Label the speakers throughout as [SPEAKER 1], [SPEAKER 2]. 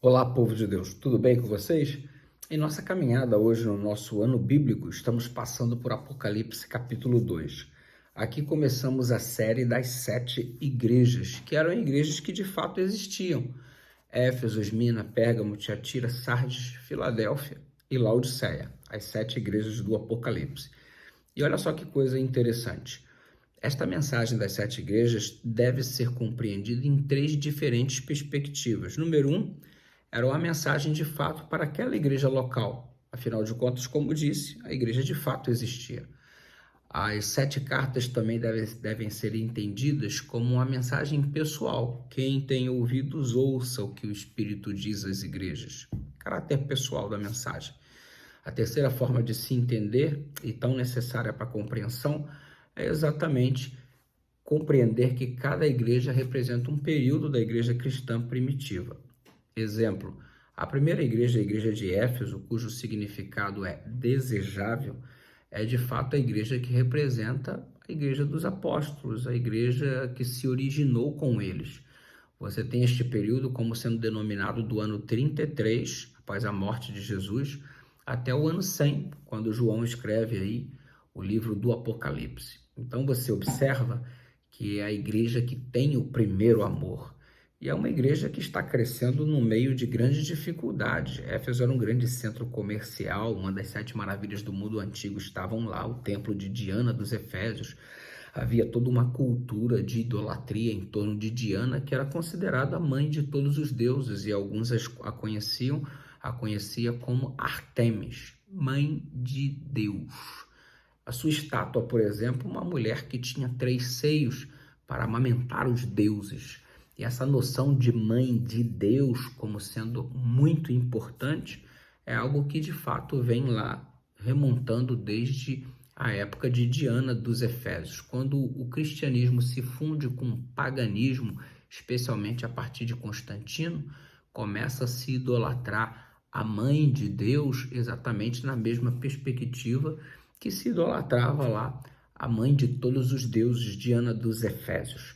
[SPEAKER 1] Olá, povo de Deus, tudo bem com vocês? Em nossa caminhada hoje no nosso ano bíblico, estamos passando por Apocalipse capítulo 2. Aqui começamos a série das 7 igrejas, que eram igrejas que de fato existiam. Éfeso, Esmirna, Pérgamo, Tiatira, Sardes, Filadélfia e Laodiceia, as 7 igrejas do Apocalipse. E olha só que coisa interessante. Esta mensagem das 7 igrejas deve ser compreendida em 3 diferentes perspectivas. Número 1, era uma mensagem de fato para aquela igreja local. Afinal de contas, como disse, a igreja de fato existia. As 7 cartas também devem ser entendidas como uma mensagem pessoal. Quem tem ouvidos, ouça o que o Espírito diz às igrejas. Caráter pessoal da mensagem. A terceira forma de se entender, e tão necessária para a compreensão, é exatamente compreender que cada igreja representa um período da igreja cristã primitiva. Exemplo, a primeira igreja, a igreja de Éfeso, cujo significado é desejável, é de fato a igreja que representa a igreja dos apóstolos, a igreja que se originou com eles. Você tem este período como sendo denominado do ano 33, após a morte de Jesus, até o ano 100, quando João escreve aí o livro do Apocalipse. Então você observa que é a igreja que tem o primeiro amor. E é uma igreja que está crescendo no meio de grandes dificuldades. Éfeso era um grande centro comercial, uma das 7 maravilhas do mundo antigo estavam lá, o templo de Diana dos Efésios. Havia toda uma cultura de idolatria em torno de Diana, que era considerada a mãe de todos os deuses, e alguns a conhecia como Artemis, mãe de Deus. A sua estátua, por exemplo, uma mulher que tinha 3 seios para amamentar os deuses. E essa noção de mãe de Deus como sendo muito importante é algo que de fato vem lá remontando desde a época de Diana dos Efésios, quando o cristianismo se funde com o paganismo, especialmente a partir de Constantino, começa a se idolatrar a mãe de Deus exatamente na mesma perspectiva que se idolatrava lá a mãe de todos os deuses, Diana dos Efésios.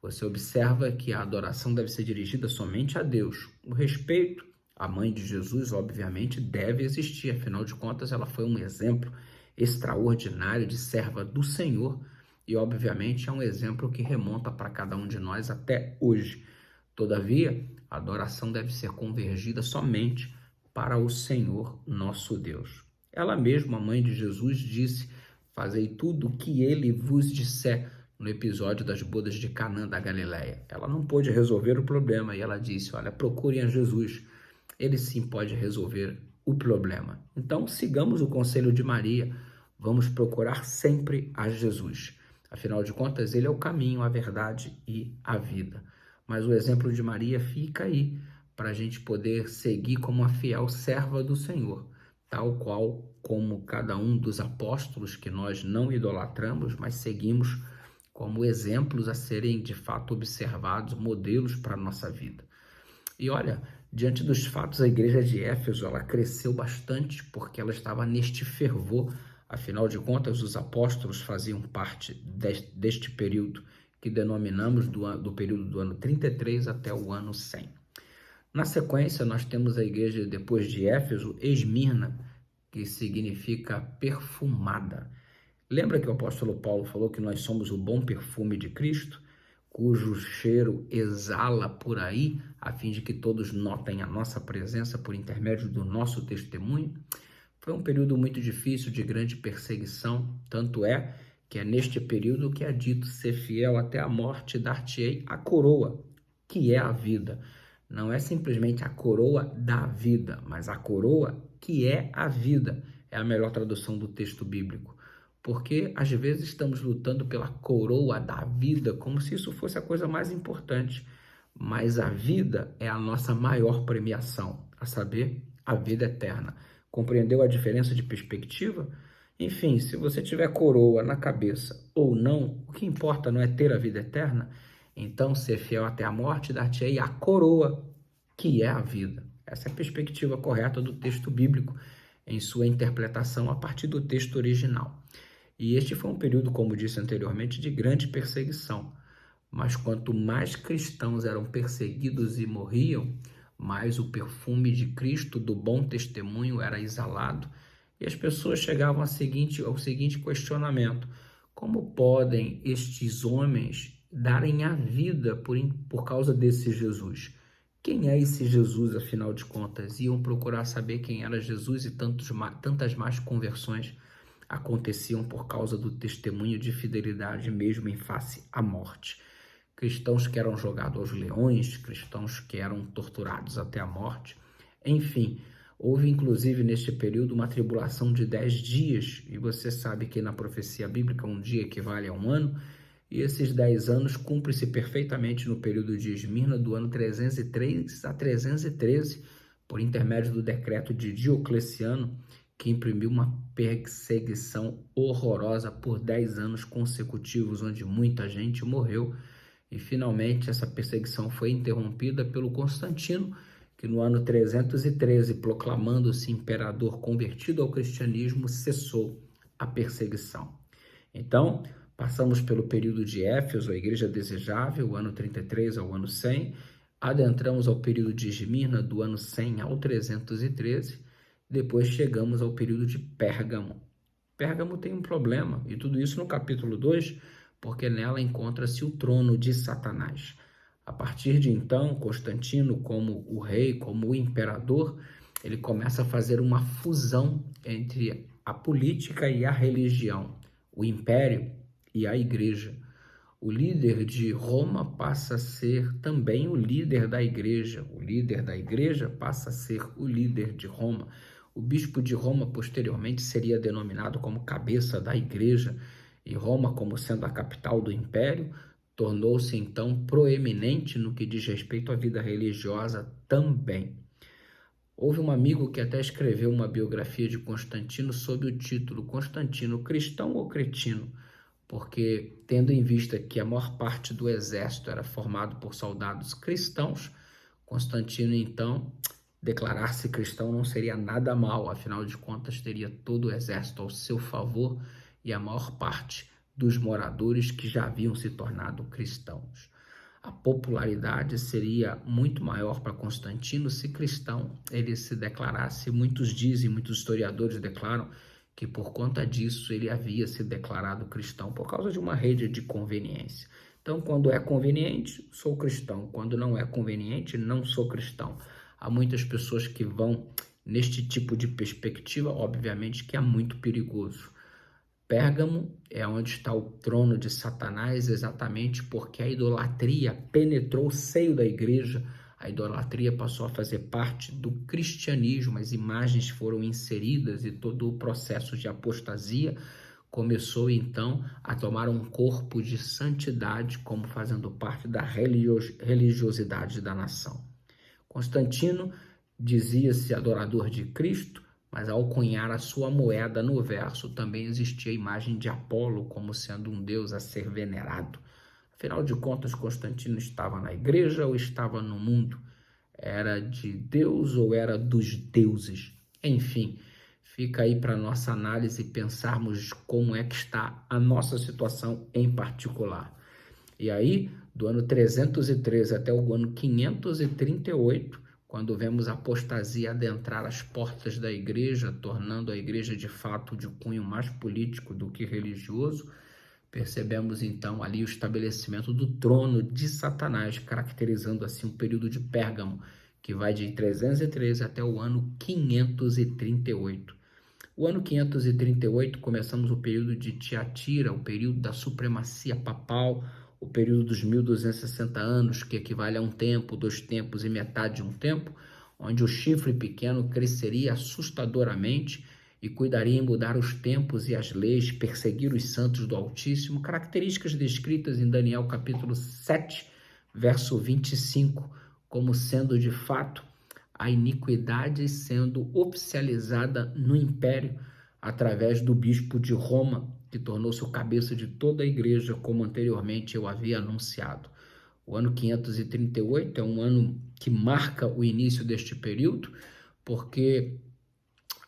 [SPEAKER 1] Você observa que a adoração deve ser dirigida somente a Deus. O respeito à mãe de Jesus, obviamente, deve existir. Afinal de contas, ela foi um exemplo extraordinário de serva do Senhor e, obviamente, é um exemplo que remonta para cada um de nós até hoje. Todavia, a adoração deve ser convergida somente para o Senhor nosso Deus. Ela mesma, a mãe de Jesus, disse: "Fazei tudo o que ele vos disser", no episódio das bodas de Canaã da Galileia. Ela não pôde resolver o problema e ela disse: olha, procurem a Jesus, ele sim pode resolver o problema. Então sigamos o conselho de Maria, vamos procurar sempre a Jesus. Afinal de contas, ele é o caminho, a verdade e a vida. Mas o exemplo de Maria fica aí, para a gente poder seguir como a fiel serva do Senhor, tal qual como cada um dos apóstolos que nós não idolatramos, mas seguimos como exemplos a serem de fato observados, modelos para a nossa vida. E olha, diante dos fatos, a igreja de Éfeso, ela cresceu bastante porque ela estava neste fervor. Afinal de contas, os apóstolos faziam parte deste período que denominamos do período do ano 33 até o ano 100. Na sequência, nós temos a igreja, depois de Éfeso, Esmirna, que significa perfumada. Lembra que o apóstolo Paulo falou que nós somos o bom perfume de Cristo, cujo cheiro exala por aí, a fim de que todos notem a nossa presença por intermédio do nosso testemunho? Foi um período muito difícil, de grande perseguição, tanto é que é neste período que é dito: ser fiel até a morte, dar-te-ei a coroa, que é a vida. Não é simplesmente a coroa da vida, mas a coroa que é a vida. É a melhor tradução do texto bíblico. Porque às vezes estamos lutando pela coroa da vida como se isso fosse a coisa mais importante. Mas a vida é a nossa maior premiação, a saber, a vida eterna. Compreendeu a diferença de perspectiva? Enfim, se você tiver coroa na cabeça ou não, o que importa não é ter a vida eterna? Então, ser fiel até a morte, dar-te-ei a coroa, que é a vida. Essa é a perspectiva correta do texto bíblico em sua interpretação a partir do texto original. E este foi um período, como disse anteriormente, de grande perseguição. Mas quanto mais cristãos eram perseguidos e morriam, mas o perfume de Cristo, do bom testemunho, era exalado, e as pessoas chegavam ao seguinte questionamento: como podem estes homens darem a vida por causa desse Jesus? Quem é esse Jesus, afinal de contas? Iam procurar saber quem era Jesus, e tantas mais conversões aconteciam por causa do testemunho de fidelidade, mesmo em face à morte. Cristãos que eram jogados aos leões, cristãos que eram torturados até a morte. Enfim, houve inclusive neste período uma tribulação de 10 dias, e você sabe que na profecia bíblica um dia equivale a um ano, e esses 10 anos cumprem-se perfeitamente no período de Esmirna, do ano 303 a 313, por intermédio do decreto de Diocleciano, que imprimiu uma perseguição horrorosa por 10 anos consecutivos, onde muita gente morreu. E finalmente essa perseguição foi interrompida pelo Constantino, que no ano 313, proclamando-se imperador convertido ao cristianismo, cessou a perseguição. Então, passamos pelo período de Éfeso, a igreja desejável, o ano 33 ao ano 100, adentramos ao período de Esmirna, do ano 100 ao 313, depois chegamos ao período de Pérgamo. Pérgamo tem um problema, e tudo isso no capítulo 2, porque nela encontra-se o trono de Satanás. A partir de então, Constantino, como o rei, como o imperador, ele começa a fazer uma fusão entre a política e a religião, o império e a igreja. O líder de Roma passa a ser também o líder da igreja. O líder da igreja passa a ser o líder de Roma. O bispo de Roma, posteriormente, seria denominado como cabeça da igreja, e Roma, como sendo a capital do império, tornou-se então proeminente no que diz respeito à vida religiosa também. Houve um amigo que até escreveu uma biografia de Constantino sob o título Constantino, cristão ou cretino? Porque, tendo em vista que a maior parte do exército era formado por soldados cristãos, Constantino, então, declarar-se cristão não seria nada mal, afinal de contas, teria todo o exército ao seu favor e a maior parte dos moradores que já haviam se tornado cristãos. A popularidade seria muito maior para Constantino se cristão ele se declarasse. Muitos dizem, muitos historiadores declaram que por conta disso ele havia se declarado cristão, por causa de uma rede de conveniência. Então, quando é conveniente, sou cristão. Quando não é conveniente, não sou cristão. Há muitas pessoas que vão neste tipo de perspectiva, obviamente que é muito perigoso. Pérgamo é onde está o trono de Satanás, exatamente porque a idolatria penetrou o seio da igreja. A idolatria passou a fazer parte do cristianismo, as imagens foram inseridas e todo o processo de apostasia começou então a tomar um corpo de santidade como fazendo parte da religiosidade da nação. Constantino dizia-se adorador de Cristo, mas ao cunhar a sua moeda no verso também existia a imagem de Apolo como sendo um deus a ser venerado. Afinal de contas, Constantino estava na igreja ou estava no mundo? Era de Deus ou era dos deuses? Enfim, fica aí para nossa análise pensarmos como é que está a nossa situação em particular. E aí, do ano 313 até o ano 538, quando vemos a apostasia adentrar as portas da igreja, tornando a igreja de fato de cunho mais político do que religioso, percebemos então ali o estabelecimento do trono de Satanás, caracterizando assim um período de Pérgamo, que vai de 313 até o ano 538. O ano 538 começamos o período de Tiatira, o período da supremacia papal, o período dos 1260 anos, que equivale a um tempo, 2 tempos e metade de um tempo, onde o chifre pequeno cresceria assustadoramente e cuidaria em mudar os tempos e as leis, perseguir os santos do Altíssimo, características descritas em Daniel capítulo 7, verso 25, como sendo de fato a iniquidade sendo oficializada no império através do bispo de Roma, que tornou-se o cabeça de toda a igreja, como anteriormente eu havia anunciado. O ano 538 é um ano que marca o início deste período, porque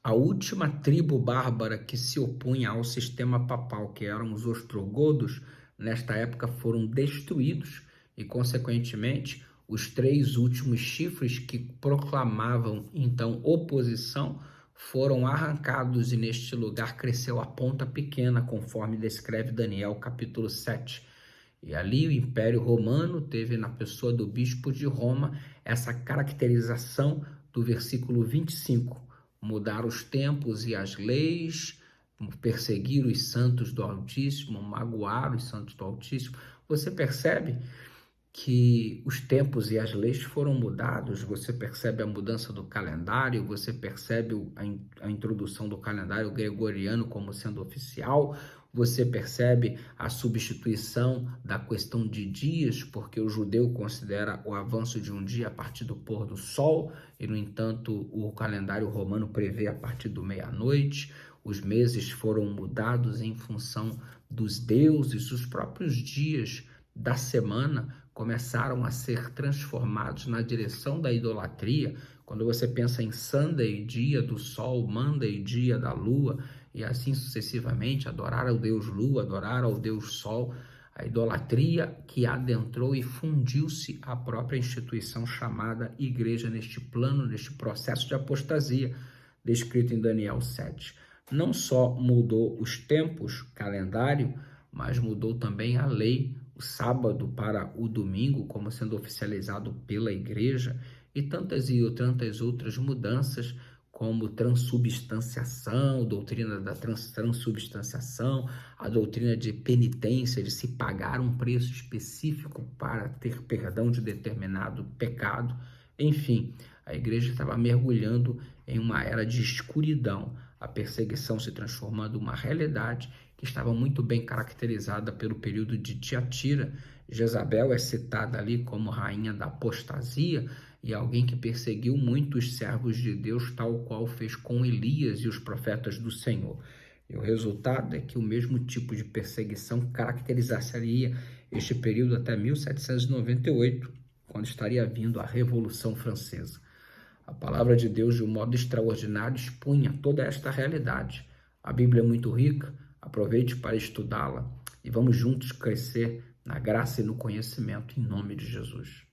[SPEAKER 1] a última tribo bárbara que se opunha ao sistema papal, que eram os ostrogodos, nesta época foram destruídos e, consequentemente, Os 3 últimos chifres que proclamavam então oposição foram arrancados e neste lugar cresceu a ponta pequena, conforme descreve Daniel capítulo 7. E ali o Império Romano teve na pessoa do bispo de Roma essa caracterização do versículo 25, mudar os tempos e as leis, perseguir os santos do Altíssimo, magoar os santos do Altíssimo. Você percebe que os tempos e as leis foram mudados, você percebe a mudança do calendário, você percebe a introdução do calendário gregoriano como sendo oficial, você percebe a substituição da questão de dias, porque o judeu considera o avanço de um dia a partir do pôr do sol, e no entanto o calendário romano prevê a partir do meia-noite. Os meses foram mudados em função dos deuses, os próprios dias da semana começaram a ser transformados na direção da idolatria. Quando você pensa em Sunday, dia do sol, Monday, dia da lua, e assim sucessivamente, adorar ao Deus Lua, adorar ao Deus Sol, a idolatria que adentrou e fundiu-se à própria instituição chamada igreja neste plano, neste processo de apostasia, descrito em Daniel 7. Não só mudou os tempos, calendário, mas mudou também a lei, o sábado para o domingo, como sendo oficializado pela igreja, e tantas outras mudanças, como transubstanciação, doutrina da transubstanciação, a doutrina de penitência, de se pagar um preço específico para ter perdão de determinado pecado. Enfim, a igreja estava mergulhando em uma era de escuridão, a perseguição se transformando em uma realidade que estava muito bem caracterizada pelo período de Tiatira. Jezabel é citada ali como rainha da apostasia e alguém que perseguiu muitos servos de Deus, tal qual fez com Elias e os profetas do Senhor. E o resultado é que o mesmo tipo de perseguição caracterizaria este período até 1798, quando estaria vindo a Revolução Francesa. A palavra de Deus, de um modo extraordinário, expunha toda esta realidade. A Bíblia é muito rica, aproveite para estudá-la e vamos juntos crescer na graça e no conhecimento, em nome de Jesus.